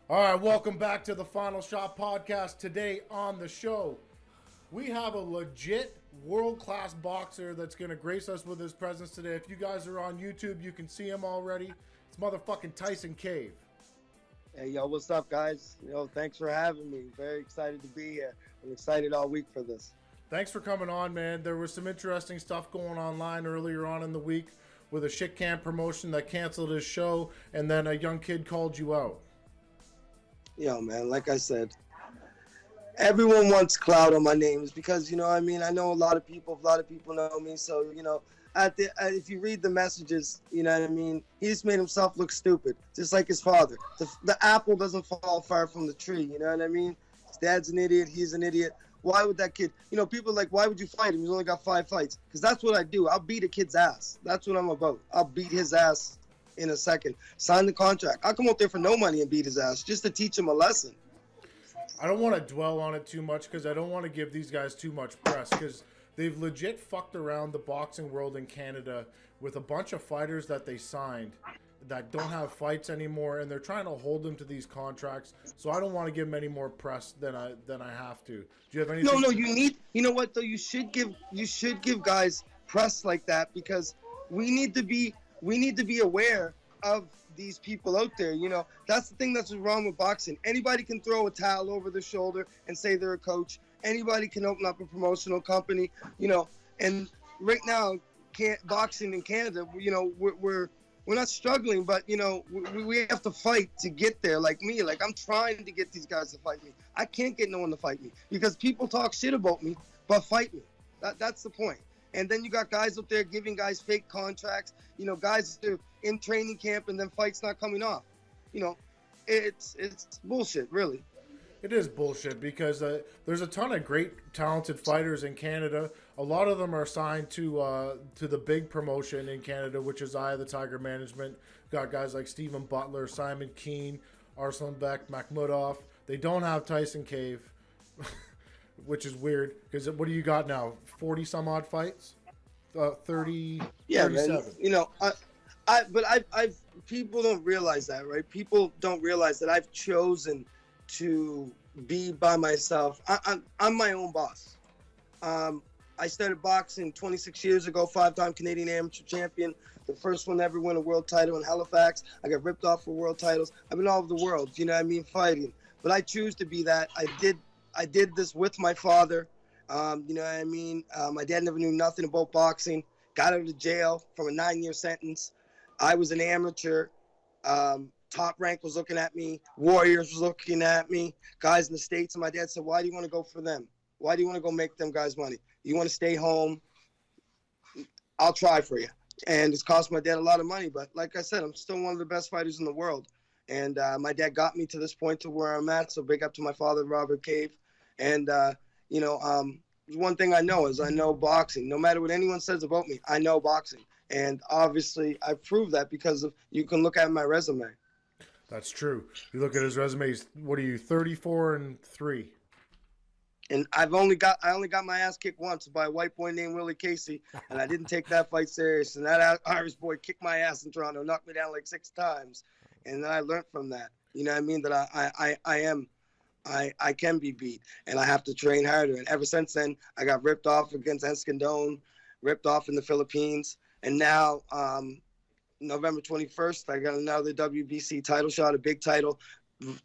All right, welcome back to the Final Shot podcast. Today on the show, we have a legit world-class boxer that's going to grace us with his presence today. If you guys are on YouTube, you can see him already. It's motherfucking Tyson Cave. Hey, yo, what's up, guys? Thanks for having me. Very excited to be here. I'm excited all week for this. Thanks for coming on, man. There was some interesting stuff going online earlier on in the week with a shit camp promotion that canceled his show, and then a young kid called you out. Yo, man, like I said, everyone wants clout on my name. It's because, I know a lot of people know me. So, if you read the messages, he just made himself look stupid, just like his father. The apple doesn't fall far from the tree, you know what I mean? His dad's an idiot, he's an idiot. Why would that kid, people are like, why would you fight him? He's only got 5 fights. Because that's what I do. I'll beat a kid's ass. That's what I'm about. I'll beat his ass in a second. Sign the contract. I'll come out there for no money and beat his ass just to teach him a lesson. I don't want to dwell on it too much because I don't want to give these guys too much press because they've legit fucked around the boxing world in Canada with a bunch of fighters that they signed that don't have fights anymore, and they're trying to hold them to these contracts. So I don't want to give them any more press than I have to. Do you have anything? No, you need. You know what though? You should give guys press like that because we need to be aware of these people out there. That's the thing that's wrong with boxing. Anybody can throw a towel over their shoulder and say they're a coach. Anybody can open up a promotional company, and right now, boxing in Canada, we're not struggling, but we have to fight to get there. Like me, I'm trying to get these guys to fight me. I can't get no one to fight me because people talk shit about me, but fight me. That's the point. And then you got guys up there giving guys fake contracts. Guys are in training camp and then fights not coming off. It's bullshit, really. It is bullshit because there's a ton of great, talented fighters in Canada. A lot of them are signed to the big promotion in Canada, which is Eye of the Tiger Management. Got guys like Stephen Butler, Simon Keane, Arslan Beck, Makhmudov. They don't have Tyson Cave, which is weird because what do you got now? 40 some odd fights? 30, yeah, 37. Man. I've people don't realize that, right? People don't realize that I've chosen to be by myself. I'm my own boss. I started boxing 26 years ago, 5-time Canadian amateur champion, the first one to ever win a world title in Halifax. I got ripped off for world titles. I've been all over the world, fighting. But I choose to be that. I did this with my father. My dad never knew nothing about boxing. Got out of jail from a 9-year sentence. I was an amateur. Top Rank was looking at me. Warriors was looking at me. Guys in the States. And my dad said, why do you want to go for them? Why do you want to go make them guys money? You want to stay home? I'll try for you. And it's cost my dad a lot of money. But like I said, I'm still one of the best fighters in the world. And my dad got me to this point to where I'm at. So big up to my father, Robert Cave. And, one thing I know is I know boxing. No matter what anyone says about me, I know boxing. And obviously, I proved that because you can look at my resume. That's true. You look at his resumes. What are you, 34-3? And I only got my ass kicked once by a white boy named Willie Casey, and I didn't take that fight serious. And that Irish boy kicked my ass in Toronto, knocked me down like 6 times, and then I learned from that. You know what I mean? That I can be beat, and I have to train harder. And ever since then, I got ripped off against Escandón, ripped off in the Philippines, and now November 21st, I got another WBC title shot, a big title,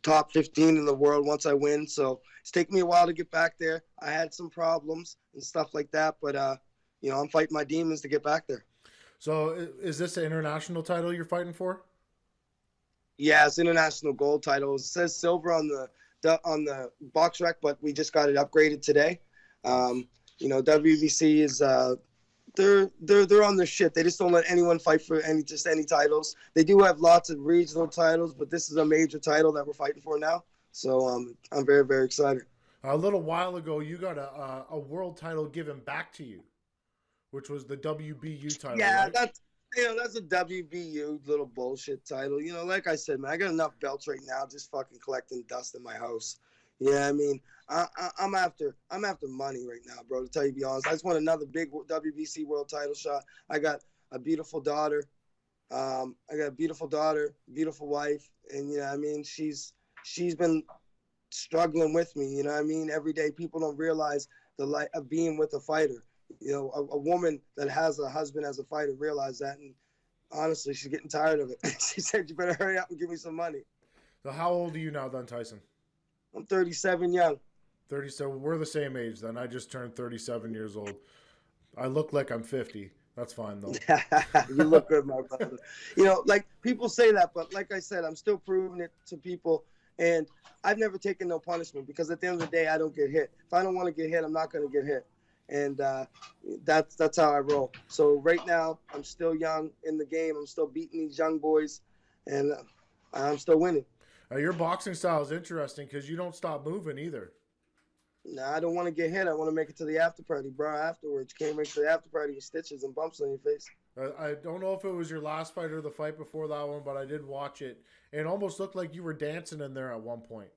top 15 in the world once I win. So it's taken me a while to get back there. I had some problems and stuff like that, but I'm fighting my demons to get back there. So is this an international title you're fighting for? Yeah, it's international gold title. It says silver on the box rec, but we just got it upgraded today. WBC is they're on their shit. They just don't let anyone fight for any titles. They do have lots of regional titles, but this is a major title that we're fighting for now. So I'm very, very excited. A little while ago, you got a world title given back to you, which was the WBU title. Yeah, right? that's a WBU little bullshit title. Like I said, man, I got enough belts right now, just fucking collecting dust in my house. Yeah, I mean, I'm after money right now, bro. To tell you, be honest, I just want another big WBC world title shot. I got a beautiful daughter. Beautiful wife, and I mean, she's she's been struggling with me. You know what I mean? Every day, people don't realize the light of being with a fighter. You know, a woman that has a husband as a fighter realized that, and honestly, she's getting tired of it. She said, "You better hurry up and give me some money." So how old are you now, then, Tyson? I'm 37 young. 37. We're the same age then. I just turned 37 years old. I look like I'm 50. That's fine though. You look good, my brother. You know, like people say that, but like I said, I'm still proving it to people. And I've never taken no punishment because at the end of the day, I don't get hit. If I don't want to get hit, I'm not going to get hit. And that's how I roll. So right now, I'm still young in the game. I'm still beating these young boys, and I'm still winning. Your boxing style is interesting because you don't stop moving either. Nah, I don't want to get hit. I want to make it to the after party, bro. Afterwards, you can't make it to the after party with stitches and bumps on your face. I don't know if it was your last fight or the fight before that one, but I did watch it. It almost looked like you were dancing in there at one point.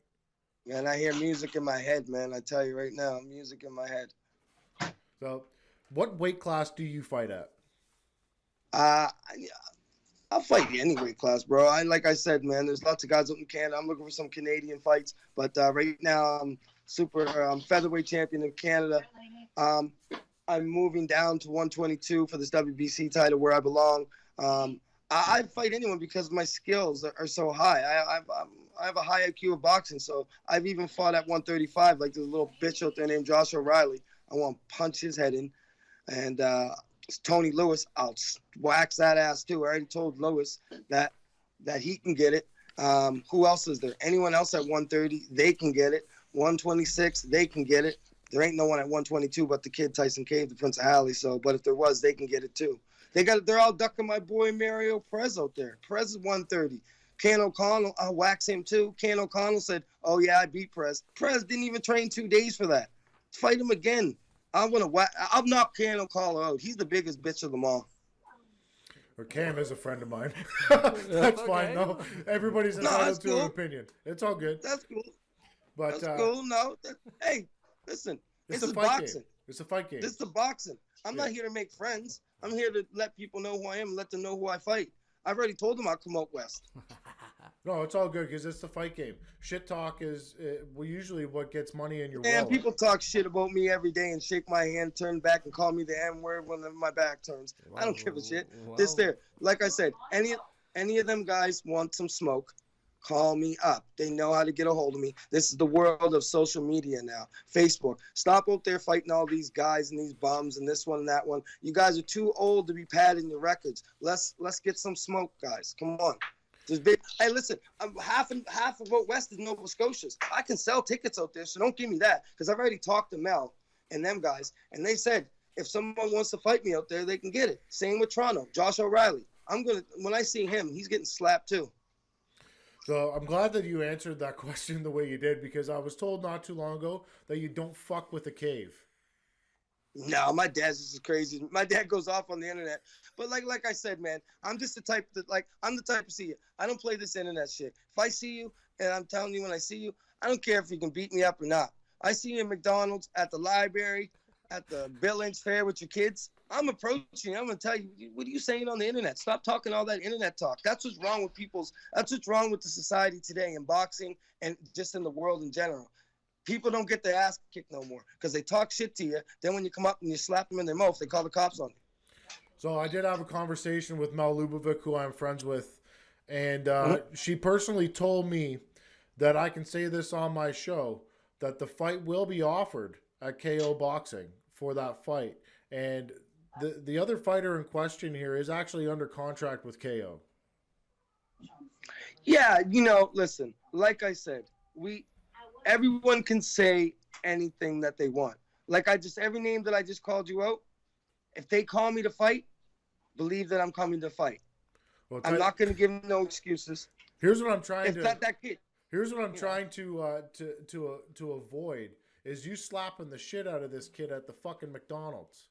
Man, I hear music in my head, man. I tell you right now, music in my head. So, what weight class do you fight at? I'll fight any weight class, bro. Like I said, man, there's lots of guys up in Canada. I'm looking for some Canadian fights, but right now I'm featherweight champion of Canada. I'm moving down to 122 for this WBC title where I belong. I fight anyone because my skills are so high. I have a high IQ of boxing, so I've even fought at 135, like this little bitch out there named Joshua Riley. I want to punch his head in. And Tony Lewis, I'll wax that ass too. I already told Lewis that he can get it. Who else is there? Anyone else at 130, they can get it. 126, they can get it. There ain't no one at 122 but the kid Tyson Cave, the Prince of Halley. So, but if there was, they can get it too. They're all ducking my boy Mario Perez out there. Perez is 130. Ken O'Connell, I'll wax him too. Ken O'Connell said, "Oh yeah, I beat Perez." Perez didn't even train 2 days for that. Fight him again. I'll knock Ken O'Connell out. He's the biggest bitch of them all. Or Cam is a friend of mine. That's fine though. Everybody's entitled to an opinion. It's all good. That's cool. But that's cool. No, hey, listen. This is boxing. It's a fight game. This is the boxing. I'm not here to make friends. I'm here to let people know who I am, let them know who I fight. I've already told them I'll come out west. No, it's all good because it's the fight game. Shit talk is usually what gets money in your wallet. And people talk shit about me every day and shake my hand, turn back, and call me the N-word when my back turns. I don't give a shit. This there. Like I said, any of them guys want some smoke, call me up. They know how to get a hold of me. This is the world of social media now. Facebook. Stop out there fighting all these guys and these bums and this one and that one. You guys are too old to be padding your records. Let's get some smoke, guys. Come on. Hey, listen, half of out west is Nova Scotia's. I can sell tickets out there, so don't give me that. Because I've already talked to Mel and them guys, and they said if someone wants to fight me out there, they can get it. Same with Toronto. Josh O'Reilly. When I see him, he's getting slapped too. So I'm glad that you answered that question the way you did, because I was told not too long ago that you don't fuck with a cave. No, my dad's just crazy. My dad goes off on the internet. But like I said, man, I'm just the type that I'm the type to see you. I don't play this internet shit. If I see you, and I'm telling you when I see you, I don't care if you can beat me up or not. I see you at McDonald's, at the library, at the Bill Lynch Fair with your kids. I'm approaching you. I'm going to tell you, what are you saying on the internet? Stop talking all that internet talk. That's what's wrong with that's what's wrong with the society today in boxing and just in the world in general. People don't get their ass kicked no more because they talk shit to you. Then when you come up and you slap them in their mouth, they call the cops on you. So I did have a conversation with Mel Lubovic, who I'm friends with, and she personally told me that I can say this on my show, that the fight will be offered at KO Boxing for that fight. And the other fighter in question here is actually under contract with KO. Yeah, listen, like I said, everyone can say anything that they want. Like every name that I just called you out, if they call me to fight, believe that I'm coming to fight. Well, I'm not going to give them no excuses. Here's what I'm trying Here's what I'm trying to avoid is you slapping the shit out of this kid at the fucking McDonald's.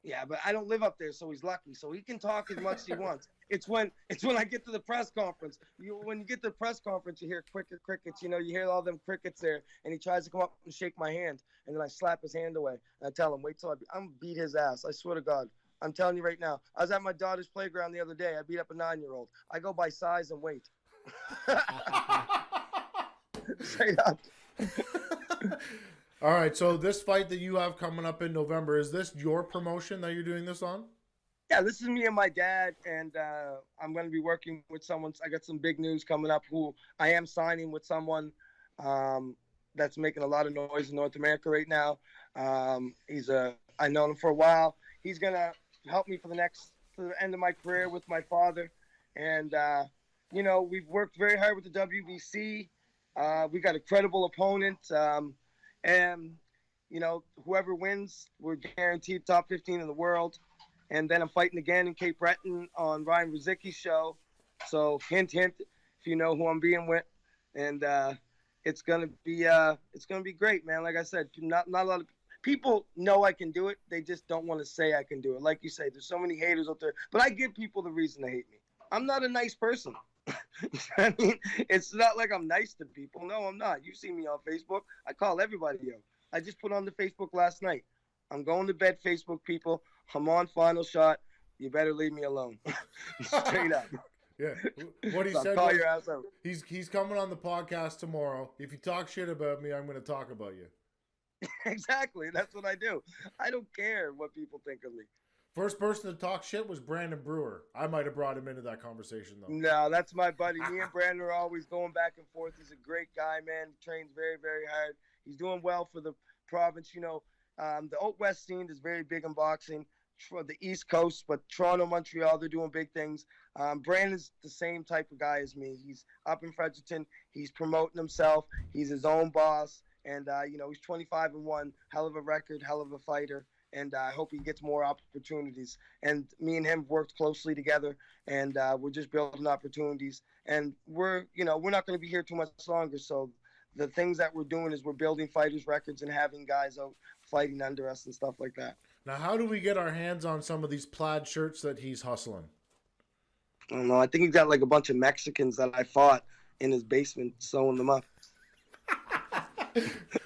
Yeah, but I don't live up there, so he's lucky. So he can talk as much as he wants. It's when I get to the press conference. When you get to the press conference, you hear crickets. You hear all them crickets there, and he tries to come up and shake my hand, and then I slap his hand away. And I tell him, wait till I'm gonna beat his ass. I swear to God. I'm telling you right now. I was at my daughter's playground the other day. I beat up a 9-year-old. I go by size and weight. Straight up. All right, so this fight that you have coming up in November, is this your promotion that you're doing this on? Yeah, this is me and my dad, and I'm going to be working with someone. I got some big news coming up. Who I am signing with someone that's making a lot of noise in North America right now. I know him for a while. He's going to help me for the end of my career with my father, and we've worked very hard with the WBC. We got a credible opponent, and whoever wins, we're guaranteed top 15 in the world. And then I'm fighting again in Cape Breton on Ryan Rizicki's show. So hint, hint, if you know who I'm being with. And it's gonna be great, man. Like I said, not a lot of people know I can do it. They just don't want to say I can do it. Like you say, there's so many haters out there. But I give people the reason to hate me. I'm not a nice person. I mean, it's not like I'm nice to people. No, I'm not. You see me on Facebook. I call everybody out. I just put on the Facebook last night. I'm going to bed, Facebook people. I'm on Final Shot. You better leave me alone. Straight up. Yeah. What he So said call was, your ass out. he's coming on the podcast tomorrow. If you talk shit about me, I'm going to talk about you. Exactly. That's what I do. I don't care what people think of me. First person to talk shit was Brandon Brewer. I might have brought him into that conversation, though. No, that's my buddy. Me and Brandon are always going back and forth. He's a great guy, man. He trains very, very hard. He's doing well for the province. The Out West scene is very big in boxing. For the East Coast, but Toronto, Montreal, they're doing big things. Brandon's the same type of guy as me. He's up in Fredericton. He's promoting himself. He's his own boss. And, he's 25-1, hell of a record, hell of a fighter. And I hope he gets more opportunities. And me and him worked closely together, and we're just building opportunities. And we're not going to be here too much longer. So the things that we're doing is we're building fighters' records and having guys out fighting under us and stuff like that. Now, how do we get our hands on some of these plaid shirts that he's hustling? I don't know. I think he's got like a bunch of Mexicans that I fought in his basement sewing them up.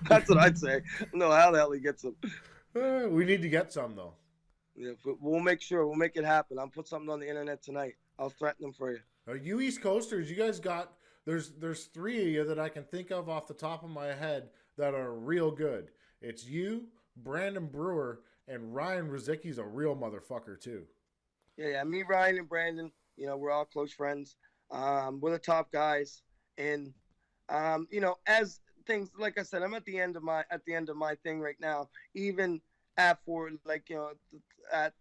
That's what I'd say. I don't know how the hell he gets them. We need to get some, though. Yeah, but we'll make sure. We'll make it happen. I'll put something on the internet tonight. I'll threaten them for you. Are you East Coasters? You guys got there's three of you that I can think of off the top of my head that are real good. It's you, Brandon Brewer, and Ryan Rizicki's a real motherfucker too. Yeah. Me, Ryan, and Brandon. We're all close friends. We're the top guys, and as things, like I said, I'm at the end of my thing right now. Even at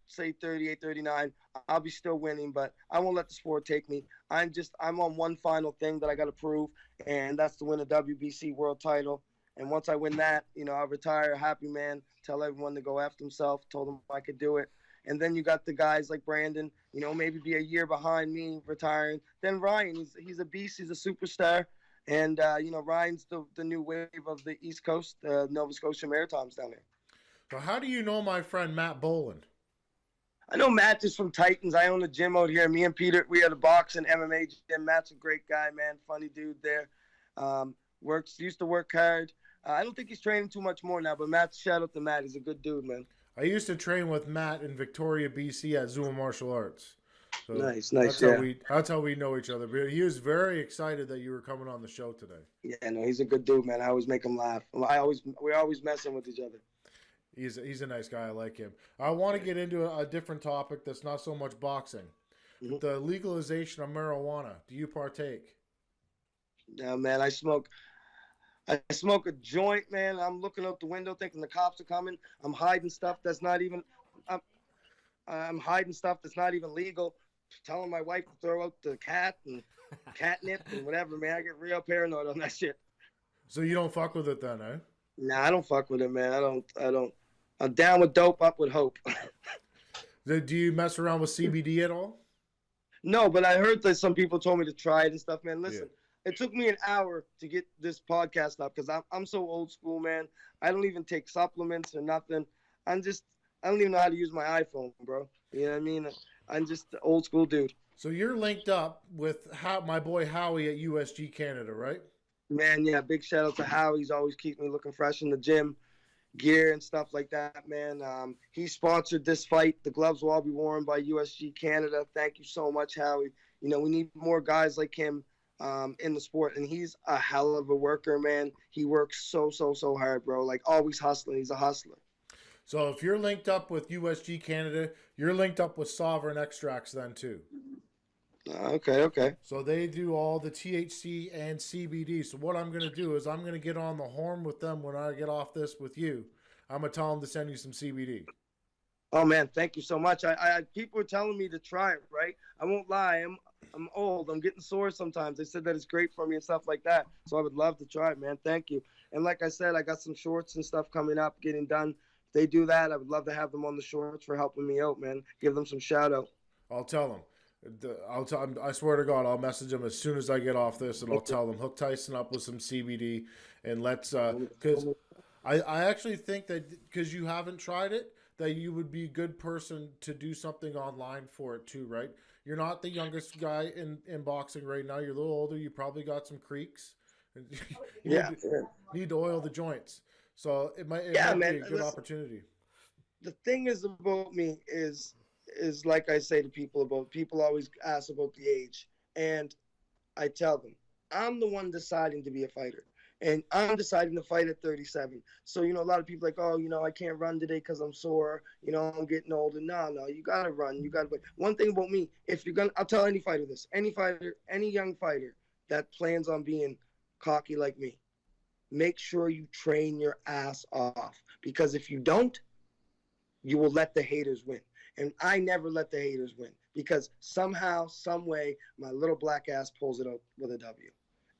say 38, 39, I'll be still winning, but I won't let the sport take me. I'm on one final thing that I got to prove, and that's to win a WBC world title. And once I win that, I'll retire a happy man, tell everyone to go after himself, told them I could do it. And then you got the guys like Brandon, maybe be a year behind me retiring. Then Ryan, he's a beast, he's a superstar. And, Ryan's the new wave of the East Coast, Nova Scotia Maritimes down there. So how do you know my friend Matt Boland? I know Matt is from Titans. I own a gym out here. Me and Peter, we had a boxing MMA gym. Matt's a great guy, man. Funny dude there. Used to work hard. I don't think he's training too much more now, but shout out to Matt. He's a good dude, man. I used to train with Matt in Victoria, BC at Zuma Martial Arts. So nice. That's how we know each other. But he was very excited that you were coming on the show today. Yeah, no, he's a good dude, man. I always make him laugh. We're always messing with each other. He's a nice guy. I like him. I want to get into a different topic that's not so much boxing. Mm-hmm. The legalization of marijuana. Do you partake? Yeah, man. I smoke a joint, man. I'm looking out the window thinking the cops are coming. I'm hiding stuff that's not even I'm hiding stuff that's not even legal. Telling my wife to throw out the cat and catnip and whatever, man. I get real paranoid on that shit. So you don't fuck with it then, eh? Nah, I don't fuck with it, man. I don't. I'm down with dope, up with hope. Do you mess around with CBD at all? No, but I heard that some people told me to try it and stuff, man. Listen, It took me an hour to get this podcast up because I'm so old school, man. I don't even take supplements or nothing. I don't even know how to use my iPhone, bro. You know what I mean? I'm just an old school dude. So you're linked up with my boy Howie at USG Canada, right? Man, yeah, big shout out to Howie. He's always keeping me looking fresh in the gym, gear and stuff like that, man. He sponsored this fight. The gloves will all be worn by USG Canada. Thank you so much, Howie. We need more guys like him in the sport, and he's a hell of a worker, man. He works so hard, bro. Like always hustling. He's a hustler. So if you're linked up with USG Canada, you're linked up with Sovereign Extracts then too. Okay. So they do all the THC and CBD. So what I'm going to do is I'm going to get on the horn with them when I get off this with you. I'm going to tell them to send you some CBD. Oh man, thank you so much. I people are telling me to try it, right? I won't lie. I'm old. I'm getting sore sometimes. They said that it's great for me and stuff like that. So I would love to try it, man. Thank you. And like I said, I got some shorts and stuff coming up, getting done. If they do that, I would love to have them on the shorts for helping me out, man. Give them some shout out. I'll tell them. I swear to God, I'll message them as soon as I get off this, and I'll tell them hook Tyson up with some CBD, and let's because I actually think that because you haven't tried it, that you would be a good person to do something online for it too, right? You're not the youngest guy in boxing right now. You're a little older. You probably got some creaks. You need to oil the joints. So it might man, be a good opportunity. The thing is about me is like I say to people always ask about the age, and I tell them I'm the one deciding to be a fighter, and I'm deciding to fight at 37. So a lot of people are like, oh, I can't run today because I'm sore, I'm getting older. No, you gotta run, you gotta. But one thing about me, if you're gonna, I'll tell any fighter this, any young fighter that plans on being cocky like me, make sure you train your ass off, because if you don't, you will let the haters win. And I never let the haters win, because somehow, some way, my little black ass pulls it out with a W.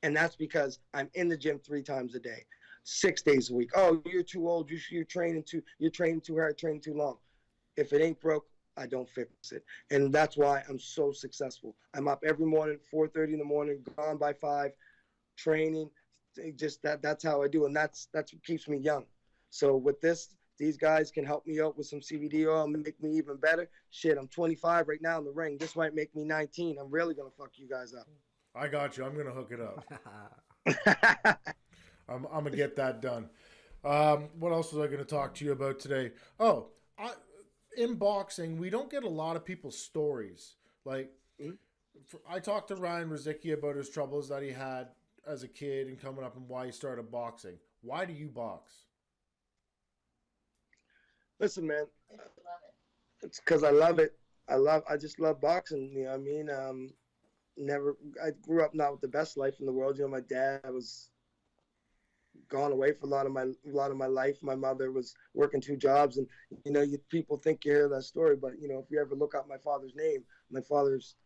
And that's because I'm in the gym 3 times a day, 6 days a week. Oh, you're too old. You're training too hard, training too long. If it ain't broke, I don't fix it. And that's why I'm so successful. I'm up every morning, 4:30 in the morning, gone by 5, training. Just that's how I do. And that's what keeps me young. So with this, these guys can help me out with some CBD oil and make me even better. Shit, I'm 25 right now in the ring. This might make me 19. I'm really going to fuck you guys up. I got you. I'm going to hook it up. I'm going to get that done. What else was I going to talk to you about today? Oh, in boxing, we don't get a lot of people's stories. Like, I talked to Ryan Rizicki about his troubles that he had as a kid and coming up and why he started boxing. Why do you box? Listen, man, it's because I love it. I just love boxing. You know what I mean? I grew up not with the best life in the world. My dad was gone away for a lot of my life. My mother was working 2 jobs, and people think you hear that story, but if you ever look up my father's name, my father's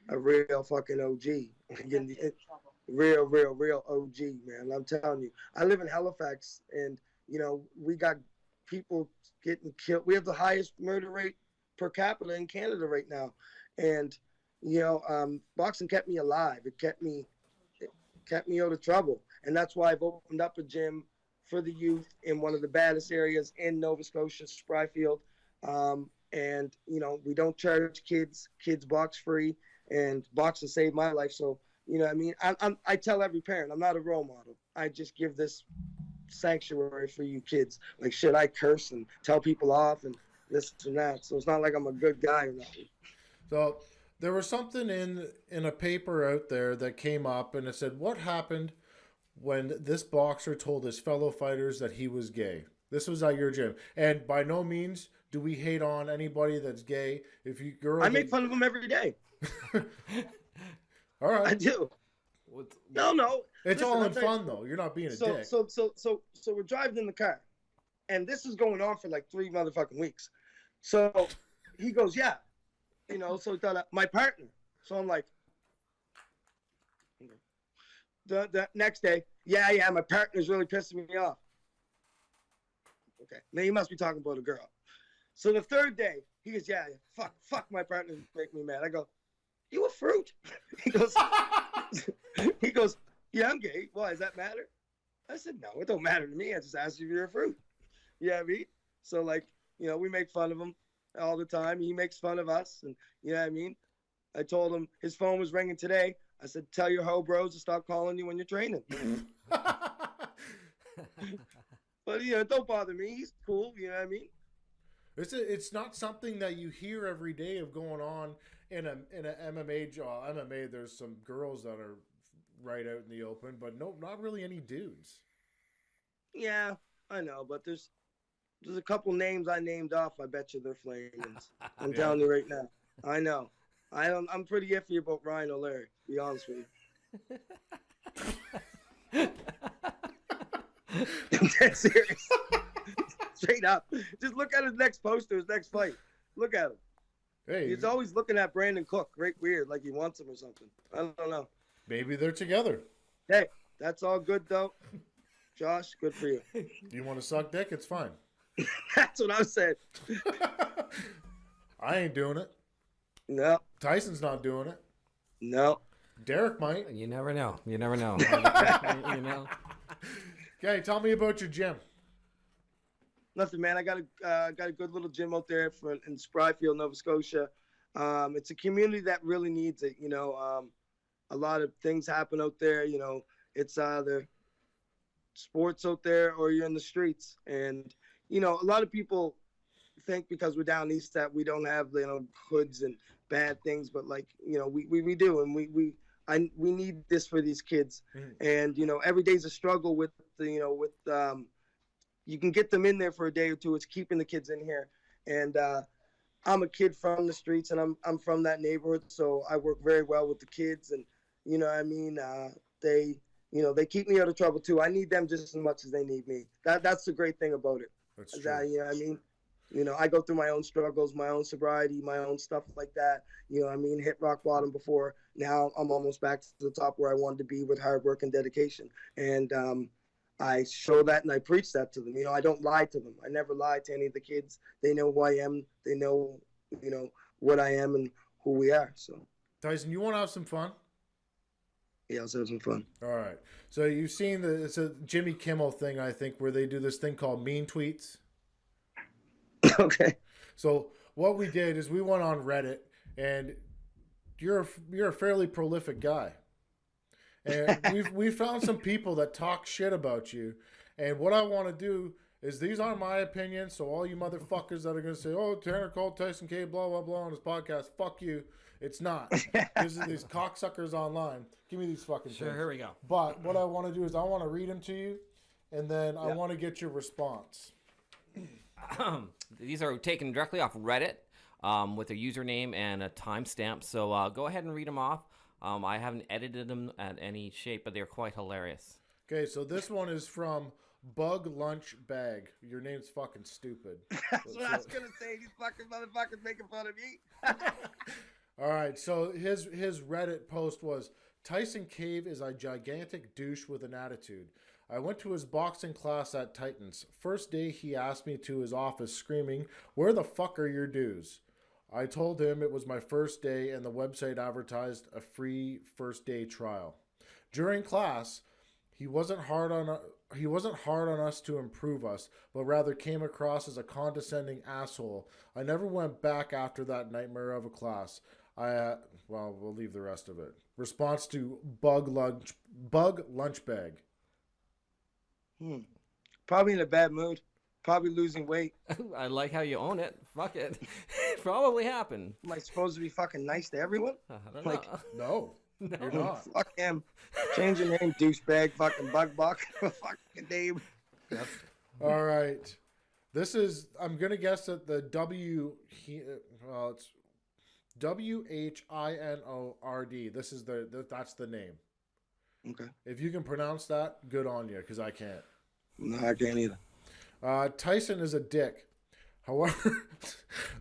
a real fucking OG. Real OG, man. I'm telling you. I live in Halifax, and we got people getting killed. We have the highest murder rate per capita in Canada right now, and boxing kept me alive. It kept me out of trouble, and that's why I've opened up a gym for the youth in one of the baddest areas in Nova Scotia, Spryfield. And we don't charge kids. Kids box free, and boxing saved my life. So what I mean. I tell every parent I'm not a role model. I just give this sanctuary for you kids. Like shit, I curse and tell people off and this and that. So it's not like I'm a good guy or nothing. So there was something in a paper out there that came up, and it said, what happened when this boxer told his fellow fighters that he was gay? This was at your gym. And by no means do we hate on anybody that's gay. If you girls, I make fun of them every day. All right. I do. No. It's all in fun, though. You're not being a dick. So we're driving in the car, and this is going on for like 3 motherfucking weeks. So he goes, yeah. So he thought, my partner. So I'm like, the next day, yeah, my partner's really pissing me off. Okay, now you must be talking about a girl. So the 3rd day, he goes, yeah, fuck, my partner make me mad. I go, you a fruit? He goes, yeah, I'm gay. Why, does that matter? I said, no, it don't matter to me. I just asked you if you're a fruit. You know what I mean? So we make fun of him all the time. He makes fun of us, and you know what I mean? I told him his phone was ringing today. I said, tell your hoe bros to stop calling you when you're training. But don't bother me. He's cool. You know what I mean? It's not something that you hear every day of going on in a MMA job. MMA, there's some girls that are right out in the open, but no, not really any dudes. Yeah, I know, but there's a couple names I named off. I bet you they're flamings. I'm telling you right now. I know. I'm pretty iffy about Ryan O'Leary. To be honest with you. I'm dead serious. Straight up. Just look at his next poster, his next fight. Look at him. Hey, He's always looking at Brandon Cook. Right weird, like he wants him or something. I don't know. maybe they're together. Hey, that's all good though. Josh, good for you. You want to suck dick? It's fine. That's what I said. I ain't doing it. No. Tyson's not doing it. No. Derek might. You never know. You never know. You know. Okay, tell me about your gym. Nothing, man. I got a good little gym out there in Spryfield, Nova Scotia. It's a community that really needs it. You know, a lot of things happen out there. You know, it's either sports out there or you're in the streets. And you know, a lot of people think because we're down east that we don't have hoods and bad things, but like you know, we do, and we need this for these kids. And you know, every day's a struggle with you can get them in there for a day or two. It's keeping the kids in here. And I'm a kid from the streets, and I'm from that neighborhood, so I work very well with the kids. And you know what I mean? They keep me out of trouble too. I need them just as much as they need me. That's the great thing about it. That's true. You know what I mean? You know, I go through my own struggles, my own sobriety, my own stuff like that. You know what I mean? Hit rock bottom before. Now I'm almost back to the top where I wanted to be with hard work and dedication. And I show that and I preach that to them. You know, I don't lie to them. I never lie to any of the kids. They know who I am. They know, you know, what I am and who we are. So, Tyson, you want to have some fun? yeah, let's have some fun. All right. So you've seen it's a Jimmy Kimmel thing, I think, where they do this thing called mean tweets. Okay. So what we did is we went on Reddit, and you're a fairly prolific guy, and we found some people that talk shit about you. And what I want to do is, these aren't my opinions, so all you motherfuckers that are going to say, oh, Tanner called Tyson K blah blah blah on his podcast, fuck you. It's not. These are these cocksuckers online. Give me these fucking Sure, things. here we go. But what I want to do is I want to read them to you, and then I want to get your response. These are taken directly off Reddit with a username and a timestamp. So go ahead and read them off. I haven't edited them at any shape, but they're quite hilarious. Okay, so this one is from Bug Lunch Bag. Your name's fucking stupid. That's what I was going to say. These fucking motherfuckers making fun of me. All right, so his Reddit post was, Tyson Cave is a gigantic douche with an attitude. I went to his boxing class at Titans. First day he asked me to his office screaming, where the fuck are your dues? I told him it was my first day and the website advertised a free first day trial. During class, he wasn't hard on us to improve us, but rather came across as a condescending asshole. I never went back after that nightmare of a class. Well, we'll leave the rest of it. Response to Bug Lunch Bag. Probably in a bad mood. Probably losing weight. I like how you own it. Fuck it. Probably happened. Am I supposed to be fucking nice to everyone? I don't Like, know. No, you're not. Fuck him. Change your name, douchebag. Fucking bug buck. Fucking name. All right. This is, I'm going to guess that the it's WHINORD. This is that's the name. Okay. If you can pronounce that, good on you, because I can't. No, I can't either. Tyson is a dick. However,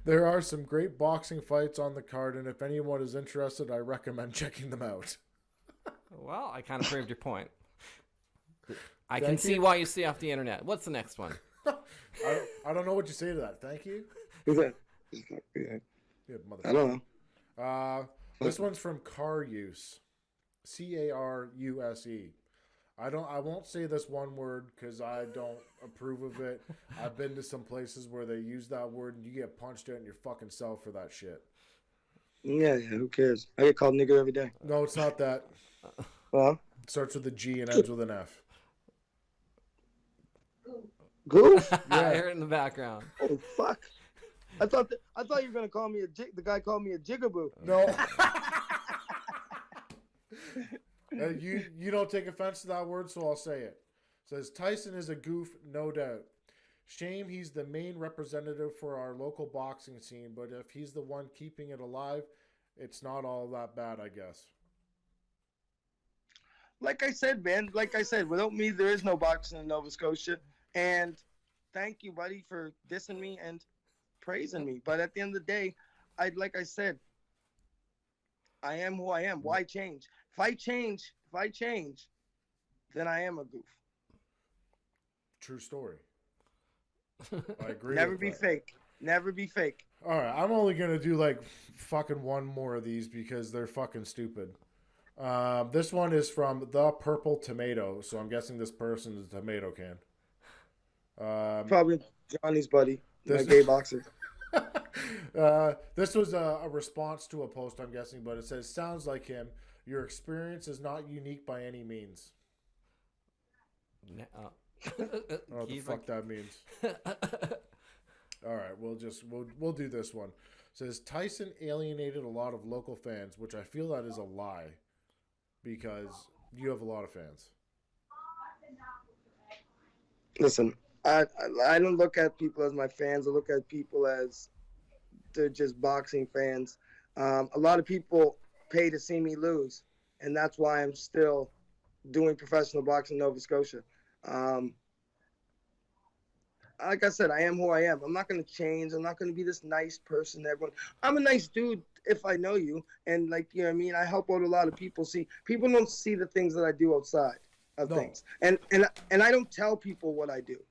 there are some great boxing fights on the card, and if anyone is interested, I recommend checking them out. Well, I kind of proved your point. I Thank can see you. why you stay off the internet. What's the next one? I don't know what you say to that. Thank you. Yeah, Yeah, I don't know. This one's from Car Use. CARUSE. I won't say this one word because I don't approve of it. I've been to some places where they use that word and you get punched out in your fucking cell for that shit. Yeah, who cares? I get called nigger every day. No, it's not that. Well, It starts with a G and ends with an F. goof? I heard it in the background. Oh fuck! I thought you were gonna call me the guy called me a jigaboo. No. You don't take offense to that word, so I'll say it. Says Tyson is a goof, no doubt. Shame he's the main representative for our local boxing scene, but if he's the one keeping it alive, it's not all that bad, I guess. Like I said, man, without me, there is no boxing in Nova Scotia. And thank you, buddy, for dissing me and praising me. But at the end of the day, like I said, I am who I am. Why change? If I change, then I am a goof. True story. I agree. Never be fake. Never be fake. All right, I'm only gonna do like fucking one more of these because they're fucking stupid. This one is from the Purple Tomato, so I'm guessing this person is a tomato can. Probably Johnny's buddy, the gay boxer. This was a response to a post, I'm guessing, but it says, "Sounds like him. Your experience is not unique by any means." I don't know what the fuck that means. All right, we'll do this one. It says Tyson alienated a lot of local fans, which I feel that is a lie because you have a lot of fans. Listen, I don't look at people as my fans. I look at people as they're just boxing fans. A lot of people pay to see me lose, and that's why I'm still doing professional boxing in Nova Scotia. Like I said, I am who I am. I'm not going to change. I'm not going to be this nice person to everyone. I'm a nice dude if I know you. And, like, you know what I mean? I help out a lot of people. People don't see the things that I do outside of things. And I don't tell people what I do.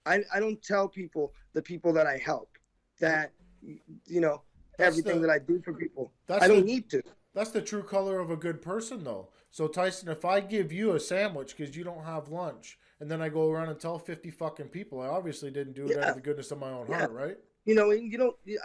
I don't tell people, the people that I help, that, you know, everything that I do for people. I don't need to. That's the true color of a good person, though. So, Tyson, if I give you a sandwich because you don't have lunch, and then I go around and tell 50 fucking people, I obviously didn't do it out of the goodness of my own heart, right? You know,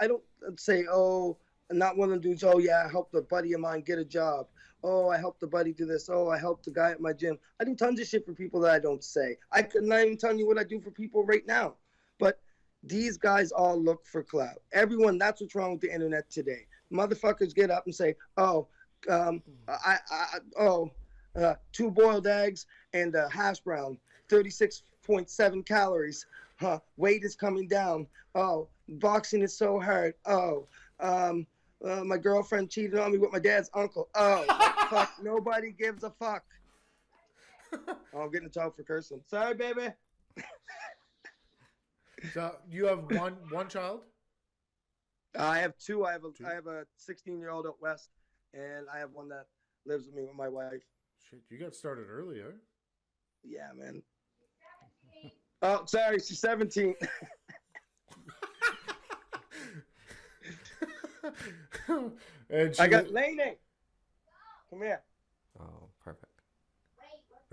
I don't say, oh, not one of them dudes, oh, yeah, I helped a buddy of mine get a job. Oh, I helped the buddy do this. Oh, I helped the guy at my gym. I do tons of shit for people that I don't say. I could not even tell you what I do for people right now. But these guys all look for clout. Everyone, that's what's wrong with the internet today. Motherfuckers get up and say, oh, 2 boiled eggs and a hash brown, 36.7 calories. Weight is coming down. Oh, boxing is so hard. Oh, my girlfriend cheated on me with my dad's uncle. Oh, fuck, nobody gives a fuck. Oh, I'm getting in trouble for cursing. Sorry, baby. So you have one child? I have two. I have a 16-year-old out west, and I have one that lives with me with my wife. Shit, you got started early, huh? Yeah, man. Oh, sorry, she's 17. I got Lainey. Come here. Oh, perfect.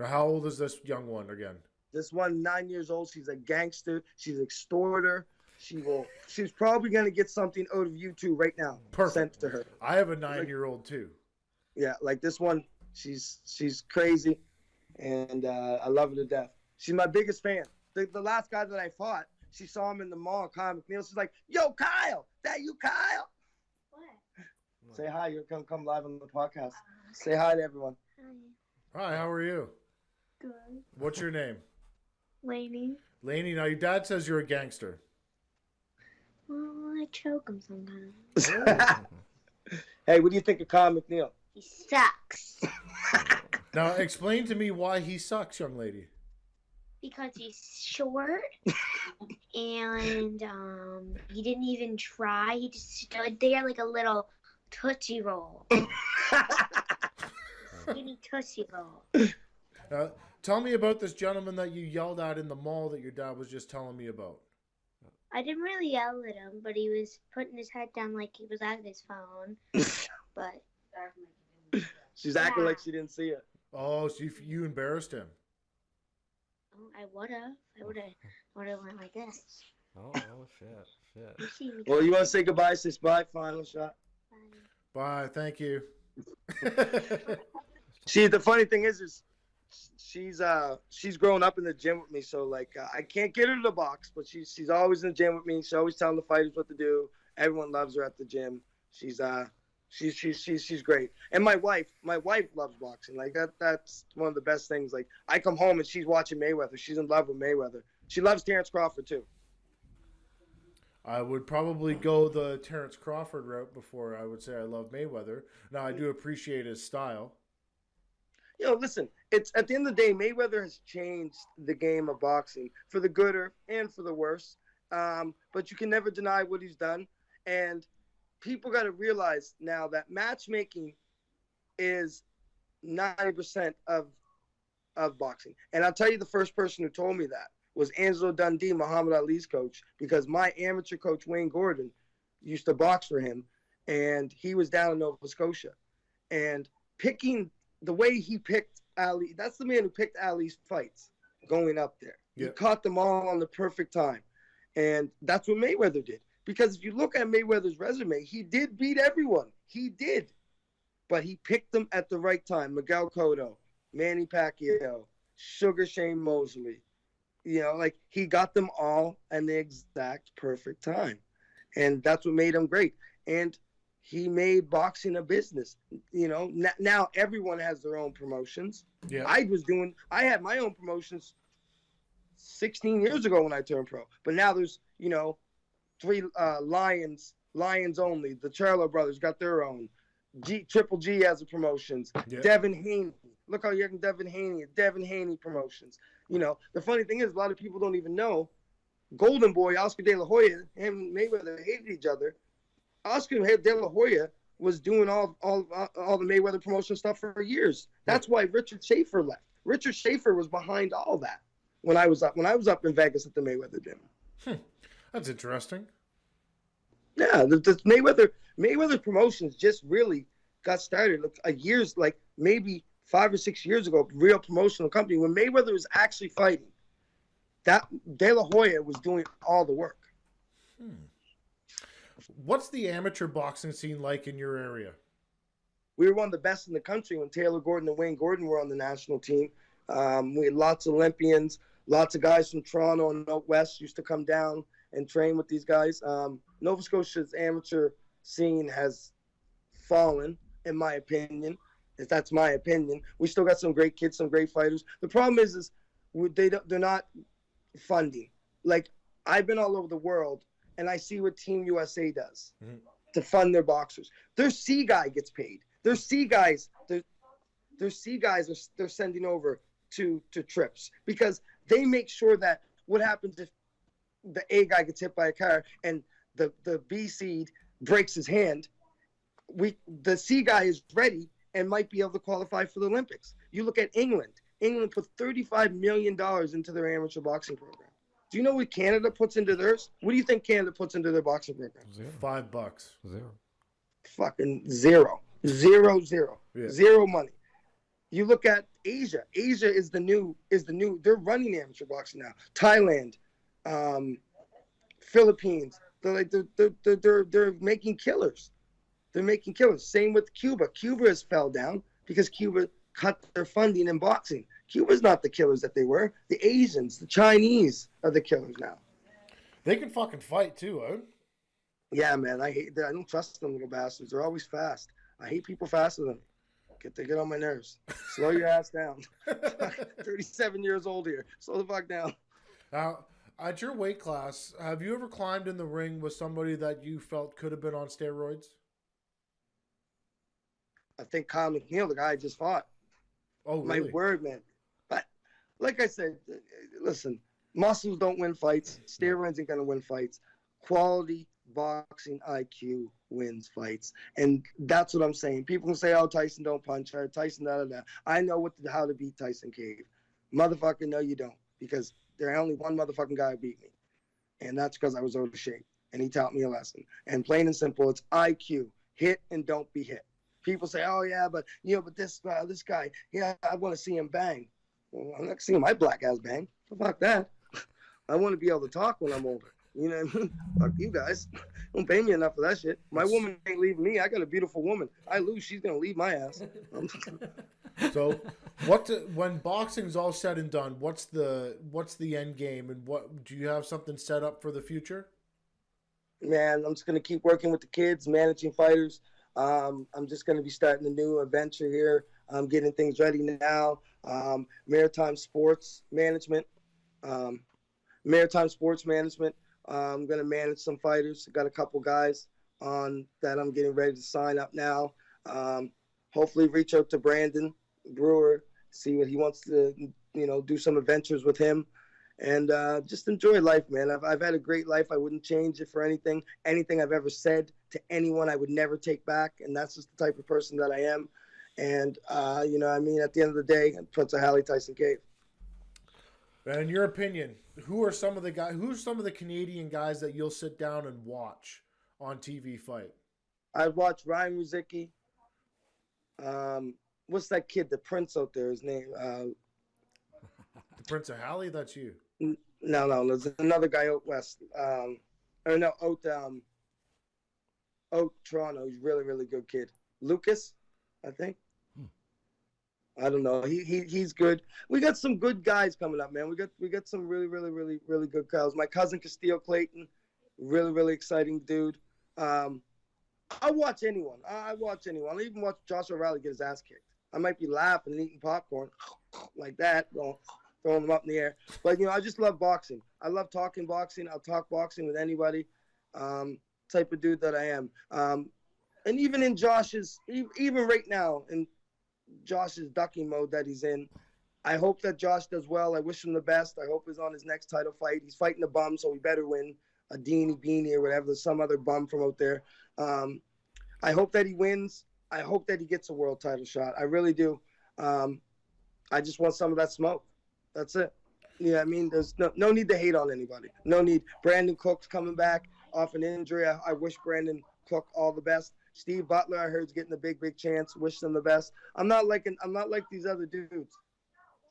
Now, how old is this young one again? This one, 9 years old. She's a gangster. She's an extorter. She's probably gonna get something out of you two right now. Perfect. Sent to her. I have a 9-year-old too. Yeah, like this one, she's crazy, and I love her to death. She's my biggest fan. The last guy that I fought, she saw him in the mall, Kyle McNeil. She's like, "Yo, Kyle, that you, Kyle?" What? Say hi. You're gonna come live on the podcast. Say hi to everyone. Hi, how are you? Good. What's your name? Lainey. Lainey, now your dad says you're a gangster. Well, I choke him sometimes. Hey, what do you think of Kyle McNeil? He sucks. Now, explain to me why he sucks, young lady. Because he's short and he didn't even try. He just stood there like a little Tootsie Roll. Skinny Tootsie Roll. Tell me about this gentleman that you yelled at in the mall that your dad was just telling me about. I didn't really yell at him, but he was putting his head down like he was on his phone. But she's acting like she didn't see it. Oh, so you embarrassed him. Oh, I would have went like this. Oh, shit. Well, you want to say goodbye? Say bye. Final shot. Bye. Thank you. See, the funny thing is she's grown up in the gym with me, so like I can't get her to the box, but she's always in the gym with me. She's always telling the fighters what to do. Everyone loves her at the gym. She's She's great. And my wife loves boxing. Like that's one of the best things. Like I come home and she's watching Mayweather. She's in love with Mayweather. She loves Terrence Crawford too. I would probably go the Terrence Crawford route before I would say I love Mayweather. Now, I do appreciate his style. Listen, it's at the end of the day, Mayweather has changed the game of boxing for the gooder and for the worse. But you can never deny what he's done. And people got to realize now that matchmaking is 90% of boxing. And I'll tell you, the first person who told me that was Angelo Dundee, Muhammad Ali's coach, because my amateur coach, Wayne Gordon, used to box for him, and he was down in Nova Scotia. And picking the way he picked Ali, that's the man who picked Ali's fights going up there. He caught them all on the perfect time. And that's what Mayweather did. Because if you look at Mayweather's resume, he did beat everyone. He did. But he picked them at the right time. Miguel Cotto, Manny Pacquiao, Sugar Shane Mosley. Like he got them all in the exact perfect time. And that's what made him great. And he made boxing a business. Now everyone has their own promotions. Yeah. I had my own promotions 16 years ago when I turned pro. But now there's, 3 Lions only. The Charlo brothers got their own. Triple G has a promotions. Yeah. Devin Haney. Look how young Devin Haney promotions. The funny thing is, a lot of people don't even know Golden Boy, Oscar De La Hoya, him and Mayweather hated each other. Oscar De La Hoya was doing all the Mayweather promotion stuff for years. That's why Richard Schaefer left. Richard Schaefer was behind all that when I was up in Vegas at the Mayweather gym. That's interesting. Yeah, the Mayweather promotions just really got started years, like maybe 5 or 6 years ago, real promotional company. When Mayweather was actually fighting, that De La Hoya was doing all the work. What's the amateur boxing scene like in your area? We were one of the best in the country when Taylor Gordon and Wayne Gordon were on the national team. We had lots of Olympians, lots of guys from Toronto and out west used to come down and train with these guys. Nova Scotia's amateur scene has fallen, in my opinion. If that's my opinion, we still got some great kids, some great fighters. The problem is they're not funding. Like I've been all over the world, and I see what Team USA does to fund their boxers. Their C guy gets paid. Their C guys, they're sending over to trips because they make sure that what happens if the A guy gets hit by a car and the B seed breaks his hand, the C guy is ready and might be able to qualify for the Olympics. You look at England. England put $35 million into their amateur boxing program. Do you know what Canada puts into theirs? What do you think Canada puts into their boxing program? $5. Zero. Fucking zero. Zero. Yeah. Zero money. You look at Asia. Asia is the new. They're running amateur boxing now. Thailand, Philippines. They're making killers. They're making killers. Same with Cuba. Cuba has fell down because Cuba cut their funding in boxing. Cuba's not the killers that they were. The Asians, the Chinese are the killers now. They can fucking fight too, huh? Yeah, man. I don't trust them little bastards. They're always fast. I hate people faster than me. They get on my nerves. Slow your ass down. 37 years old here. Slow the fuck down. Now, at your weight class, have you ever climbed in the ring with somebody that you felt could have been on steroids? I think Kyle McNeil, the guy I just fought. Oh, really? My word, man. But like I said, listen, muscles don't win fights. Steroids ain't going to win fights. Quality boxing IQ wins fights. And that's what I'm saying. People can say, oh, Tyson don't punch her. Tyson, da-da-da. I know how to beat Tyson Cave. Motherfucker, no, you don't. Because there's only one motherfucking guy who beat me. And that's because I was out of shape. And he taught me a lesson. And plain and simple, it's IQ. Hit and don't be hit. People say, oh, yeah, but this guy, yeah, I want to see him bang. Well, I'm not seeing my black ass bang. Fuck that. I want to be able to talk when I'm older. You know what I mean? Fuck you guys. Don't pay me enough for that shit. My woman ain't leaving me. I got a beautiful woman. I lose, she's going to leave my ass. So, when boxing's all said and done, what's the end game, and what do you have something set up for the future? Man, I'm just going to keep working with the kids, managing fighters. I'm just going to be starting a new adventure here. I'm getting things ready now. Maritime sports management. Um, Maritime sports management. I'm going to manage some fighters. Got a couple guys on that I'm getting ready to sign up now. Hopefully reach out to Brandon Brewer, see what he wants to, do some adventures with him, and just enjoy life, man. I've had a great life. I wouldn't change it for anything. Anything I've ever said to anyone, I would never take back, and that's just the type of person that I am. And, at the end of the day, Prince of Halley, Tyson Cave. In your opinion, who's some of the Canadian guys that you'll sit down and watch on TV fight? I've watched Ryan Ruzicki. What's that kid, the Prince out there? His name? The Prince of Halley. That's you. No. There's another guy out west. Out Toronto. He's a really, really good kid. Lucas, I think. I don't know. He's good. We got some good guys coming up, man. We got some really, really, really, really good guys. My cousin Castillo Clayton, really, really exciting dude. I watch anyone. I watch anyone. I'll even watch Josh O'Reilly get his ass kicked. I might be laughing and eating popcorn like that, throwing them up in the air. But, I just love boxing. I love talking boxing. I'll talk boxing with anybody, type of dude that I am. And even in even right now, in Josh's ducking mode that he's in, I hope that Josh does well. I wish him the best. I hope he's on his next title fight. He's fighting a bum, so he better win. A Beanie or whatever. There's some other bum from out there. I hope that he wins. I hope that he gets a world title shot. I really do. I just want some of that smoke. That's it. Yeah, I mean, there's no need to hate on anybody. No need. Brandon Cook's coming back off an injury. I wish Brandon Cook all the best. Steve Butler, I heard, is getting a big chance. Wish them the best. I'm not like these other dudes.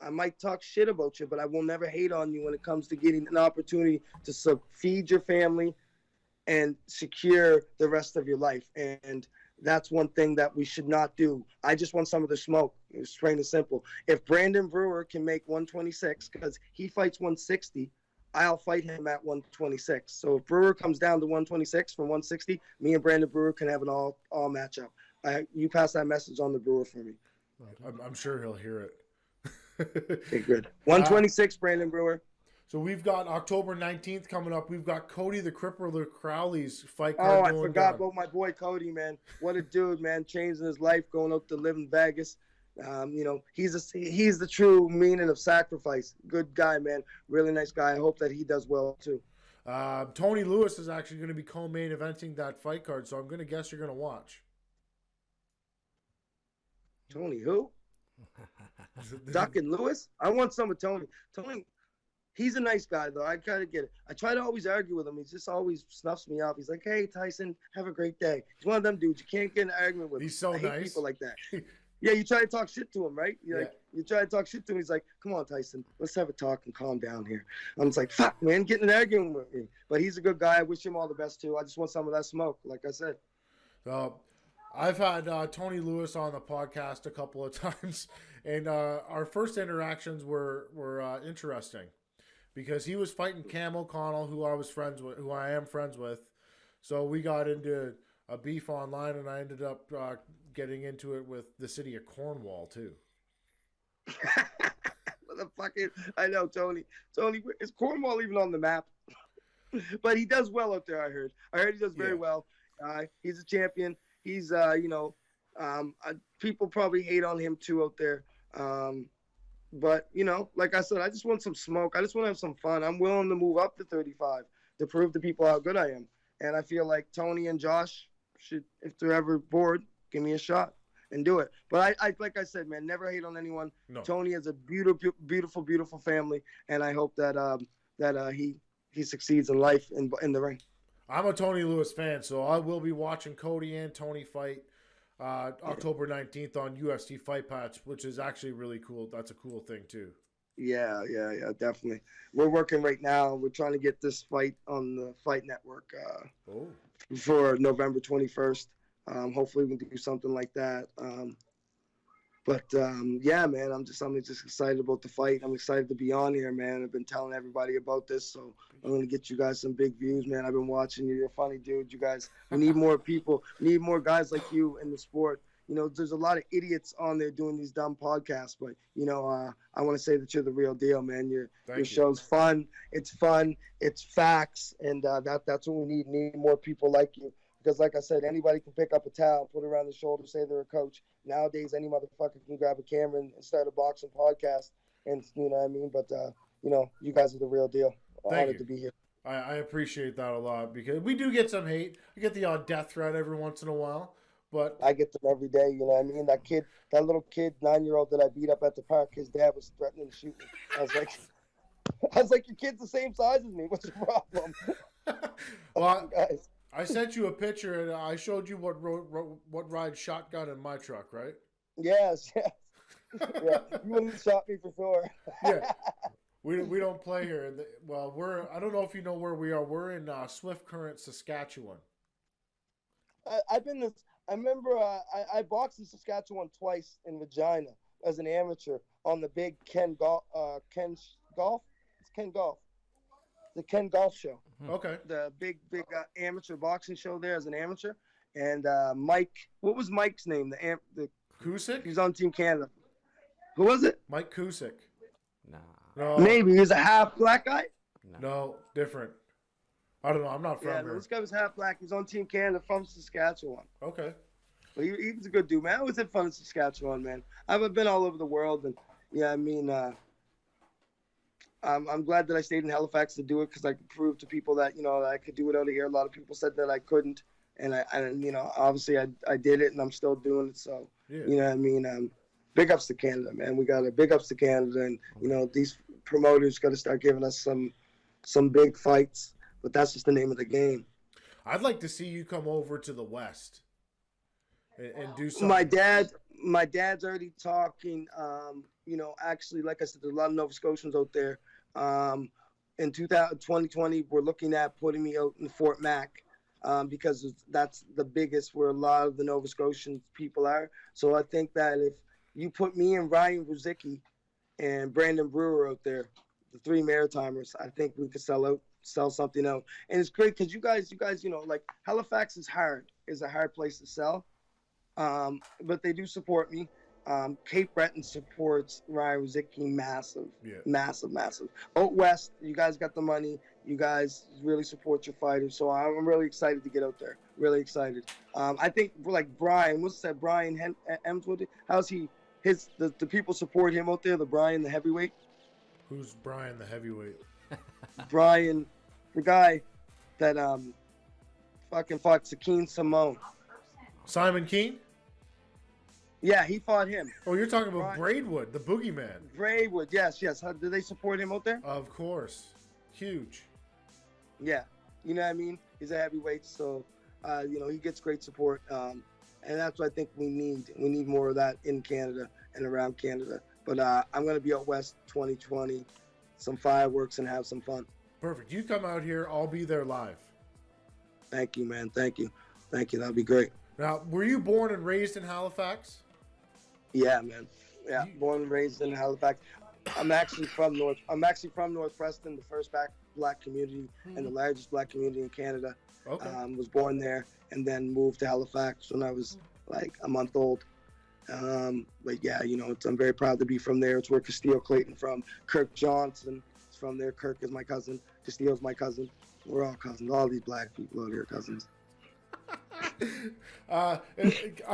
I might talk shit about you, but I will never hate on you when it comes to getting an opportunity to feed your family and secure the rest of your life. And that's one thing that we should not do. I just want some of the smoke. It's plain and simple. If Brandon Brewer can make 126, because he fights 160, I'll fight him at 126. So if Brewer comes down to 126 from 160, me and Brandon Brewer can have an all matchup. You pass that message on to Brewer for me. I'm sure he'll hear it. Okay, good. 126, Brandon Brewer. So we've got October 19th coming up. We've got Cody the Crippler Crowley's fight card. I forgot about my boy Cody, man. What a dude, man. Changing his life, going out to live in Vegas. He's the true meaning of sacrifice. Good guy, man. Really nice guy. I hope that he does well too. Tony Lewis is actually going to be co-main eventing that fight card, so I'm going to guess you're going to watch. Tony who? Duck and Lewis? I want some of Tony. Tony, he's a nice guy, though. I kind of get it. I try to always argue with him. He just always snuffs me off. He's like, hey, Tyson, have a great day. He's one of them dudes. You can't get in an argument with him. He's so I hate nice. people like that. Yeah, you try to talk shit to him, right? You try to talk shit to him. He's like, come on, Tyson, let's have a talk and calm down here. I'm just like, fuck, man, get in an argument with me. But he's a good guy. I wish him all the best, too. I just want some of that smoke, like I said. I've had Tony Lewis on the podcast a couple of times, and our first interactions were interesting because he was fighting Cam O'Connell, who I am friends with. So we got into a beef online, and I ended up getting into it with the city of Cornwall too. I know, Tony. Tony, is Cornwall even on the map? But he does well out there. I heard he does very well. He's a champion. He's, people probably hate on him too out there. But, like I said, I just want some smoke. I just want to have some fun. I'm willing to move up to 35 to prove to people how good I am. And I feel like Tony and Josh should, if they're ever bored, give me a shot and do it. But I like I said, man, never hate on anyone. No. Tony has a beautiful, beautiful, beautiful family. And I hope that he succeeds in life in the ring. I'm a Tony Lewis fan, so I will be watching Cody and Tony fight October 19th on UFC Fight Pass, which is actually really cool. That's a cool thing, too. Yeah, definitely. We're working right now. We're trying to get this fight on the Fight Network for November 21st. Hopefully we can do something like that. But yeah, man, I'm just excited about the fight. I'm excited to be on here, man. I've been telling everybody about this, so I'm gonna get you guys some big views, man. I've been watching you. You're a funny dude. You guys, we need more people. We need more guys like you in the sport. There's a lot of idiots on there doing these dumb podcasts, but I want to say that you're the real deal, man. Your show's fun. It's fun. It's facts, and that's what we need. Need more people like you. Because, like I said, anybody can pick up a towel, put it around the shoulder, say they're a coach. Nowadays, any motherfucker can grab a camera and start a boxing podcast, and you know what I mean. But you guys are the real deal. Honored to be here. I appreciate that a lot because we do get some hate. We get the odd death threat every once in a while, but I get them every day. You know what I mean? That little kid, 9-year-old that I beat up at the park, his dad was threatening to shoot me. I was like, your kid's the same size as me. What's your problem? Well, guys. I sent you a picture and I showed you what rides shotgun in my truck, right? Yes. Yeah, you wouldn't have shot me for sure. Yeah, we don't play here. I don't know if you know where we are. We're in Swift Current, Saskatchewan. I remember I boxed in Saskatchewan twice in Regina as an amateur on the big Ken Golf. It's Ken Golf. The Ken Golf show. Okay. The big amateur boxing show there as an amateur. And Mike, what was Mike's name? The Kusick? He's on Team Canada. Who was it? Mike Kusick. No. Maybe. He was a half black guy? No, different. I don't know. I'm not from here. This guy was half black. He's on Team Canada from Saskatchewan. Okay. But he was a good dude, man. I always had fun in Saskatchewan, man. I've been all over the world. And, yeah, I mean, I'm glad that I stayed in Halifax to do it because I could prove to people that, that I could do it out of here. A lot of people said that I couldn't. And, obviously I did it and I'm still doing it. So, you know what I mean? Big ups to Canada, man. We got to big ups to Canada. And, these promoters got to start giving us some big fights. But that's just the name of the game. I'd like to see you come over to the West and do something. My dad's already talking. Actually, like I said, there's a lot of Nova Scotians out there. In 2020, we're looking at putting me out in Fort Mac because that's the biggest where a lot of the Nova Scotian people are. So I think that if you put me and Ryan Ruzicki and Brandon Brewer out there, the three Maritimers, I think we could sell something out. And it's great because you guys, like Halifax is a hard place to sell. But they do support me. Cape Breton supports Ryan Ruzicki massive. Out West, you guys got the money. You guys really support your fighters. So I'm really excited to get out there. Really excited. I think like Brian, what's that? Brian Hemsworth? How's he? The people support him out there. The Brian, the heavyweight. Who's Brian, the heavyweight? Brian, the guy that fucking fought Sakine Simone. Simon Keane? Yeah, he fought him. Oh, you're talking about Braidwood, the boogeyman. Braidwood, yes. Do they support him out there? Of course. Huge. Yeah. You know what I mean? He's a heavyweight, so, he gets great support. And that's what I think we need. We need more of that in Canada and around Canada. But I'm going to be out West 2020, some fireworks, and have some fun. Perfect. You come out here, I'll be there live. Thank you, man. Thank you. That'll be great. Now, were you born and raised in Halifax? Yeah, man. Yeah, born and raised in Halifax. I'm actually from North Preston, the first black community and the largest black community in Canada. Okay. Was born there and then moved to Halifax when I was like a month old. But yeah, I'm very proud to be from there. It's where Castillo Clayton from. Kirk Johnson is from there. Kirk is my cousin. Castillo's my cousin. We're all cousins. All these black people out here are cousins. I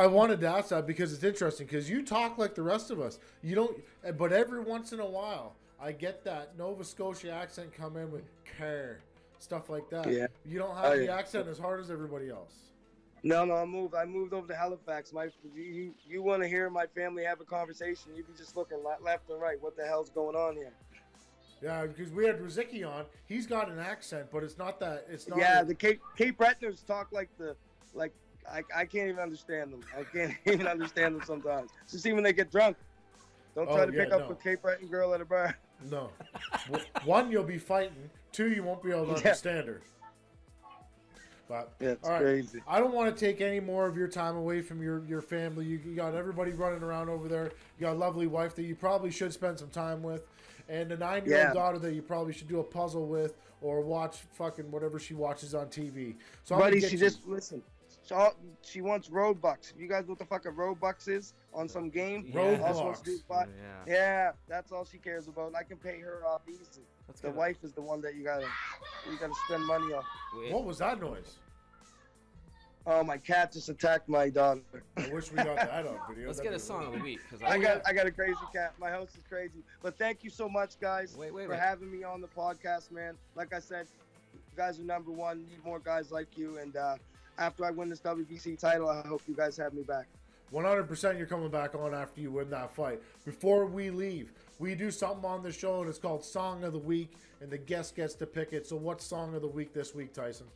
wanted to ask that because it's interesting because you talk like the rest of us. You don't, but every once in a while I get that Nova Scotia accent come in with care, stuff like that. Yeah. You don't have the accent as hard as everybody else. No, I moved over to Halifax. You want to hear my family have a conversation? You be just looking left and right. What the hell's going on here? Yeah, because we had Ruzicki on. He's got an accent, but it's not that. It's not. Yeah, the Cape Bretoners talk I can't even understand them. I can't even understand them sometimes. Just even when they get drunk. Don't try to pick up a Cape Breton girl at a bar. No. One, you'll be fighting. Two, you won't be able to understand her. But Yeah, it's all right. crazy. I don't want to take any more of your time away from your family. You got everybody running around over there. You got a lovely wife that you probably should spend some time with, and a 9-year-old Yeah. daughter that you probably should do a puzzle with or watch fucking whatever she watches on TV. So Buddy, I'm she gonna just listen. She wants Roadbucks. If you guys know what the fuck a Roadbucks is on some game, Roblox. all she wants to do is buy. Yeah. Yeah, that's all she cares about. I can pay her off easy. That's The good. wife is the one that you gotta spend money on. What was that noise? Oh, my cat just attacked my daughter. I wish we got that on video. Let's That'd get be a song of the week. Cause I got a crazy cat. My house is crazy. But thank you so much, guys, Wait. for having me on the podcast, man. Like I said, you guys are number one. Need more guys like you. And after I win this WBC title, I hope you guys have me back. 100% you're coming back on after you win that fight. Before we leave, we do something on the show, and it's called Song of the Week, and the guest gets to pick it. So what's Song of the Week this week, Tyson?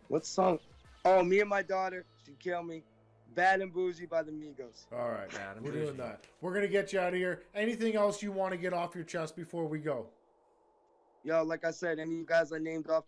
What song? Oh, Me and My Daughter, She'd Kill Me. Bad and Bougie by the Migos. All right, Bad and we're Bougie. doing that. We're going to get you out of here. Anything else you want to get off your chest before we go? Yo, like I said, any of you guys I named off